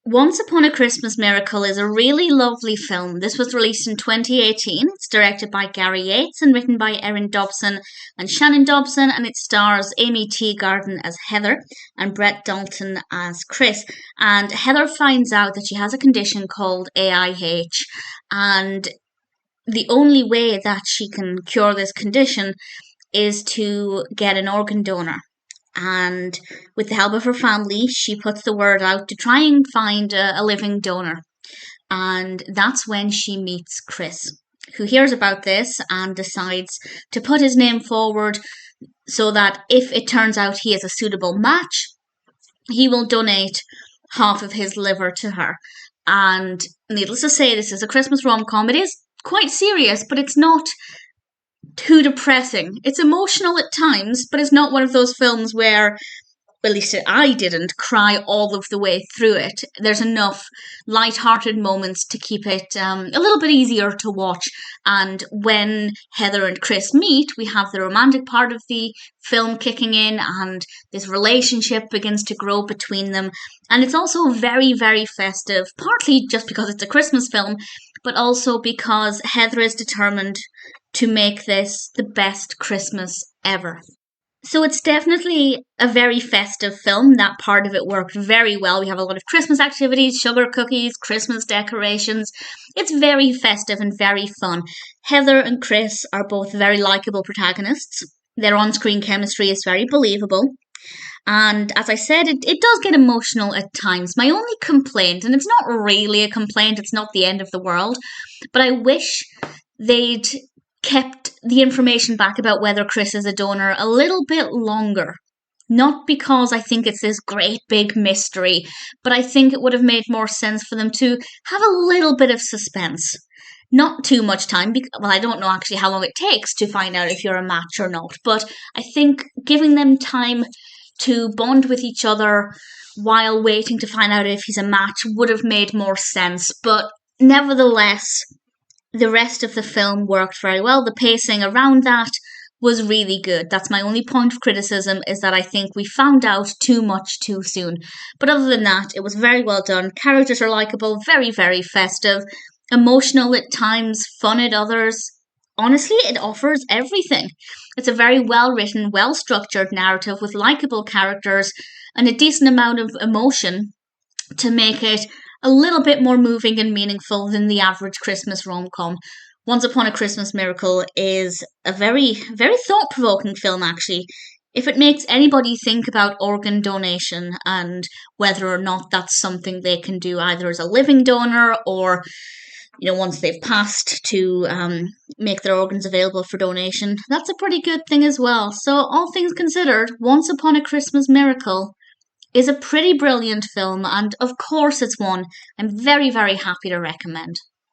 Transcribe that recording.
Once Upon a Christmas Miracle is a really lovely film. This was released in 2018. It's directed by Gary Yates and written by Erinne Dobson and Shannon Dobson, and it stars Aimee Teegarden as Heather and Brett Dalton as Chris. And Heather finds out that she has a condition called AIH, and the only way that she can cure this condition is to get an organ donor. And with the help of her family, she puts the word out to try and find a living donor. And that's when she meets Chris, who hears about this and decides to put his name forward so that if it turns out he is a suitable match, he will donate half of his liver to her. And needless to say, this is a Christmas rom-com. It is quite serious, but it's not too depressing. It's emotional at times, but it's not one of those films where, at least I didn't, cry all of the way through it. There's enough light-hearted moments to keep it a little bit easier to watch. And when Heather and Chris meet, we have the romantic part of the film kicking in, and this relationship begins to grow between them. And it's also very, very festive, partly just because it's a Christmas film, but also because Heather is determined to make this the best Christmas ever. So it's definitely a very festive film. That part of it worked very well. We have a lot of Christmas activities, sugar cookies, Christmas decorations. It's very festive and very fun. Heather and Chris are both very likeable protagonists. Their on-screen chemistry is very believable. And as I said, it does get emotional at times. My only complaint, and it's not really a complaint, it's not the end of the world, but I wish they'd kept the information back about whether Chris is a donor a little bit longer. Not because I think it's this great big mystery, but I think it would have made more sense for them to have a little bit of suspense. Not too much time, well, I don't know actually how long it takes to find out if you're a match or not, but I think giving them time to bond with each other while waiting to find out if he's a match would have made more sense. But nevertheless, the rest of the film worked very well. The pacing around that was really good. That's my only point of criticism, is that I think we found out too much too soon. But other than that, it was very well done. Characters are likeable, very, very festive, emotional at times, fun at others. Honestly, it offers everything. It's a very well-written, well-structured narrative with likeable characters and a decent amount of emotion to make it a little bit more moving and meaningful than the average Christmas rom-com. Once Upon a Christmas Miracle is a very, very thought-provoking film, actually. If it makes anybody think about organ donation and whether or not that's something they can do either as a living donor or, once they've passed, to make their organs available for donation, that's a pretty good thing as well. So all things considered, Once Upon a Christmas Miracle is a pretty brilliant film, and of course it's one I'm very, very happy to recommend.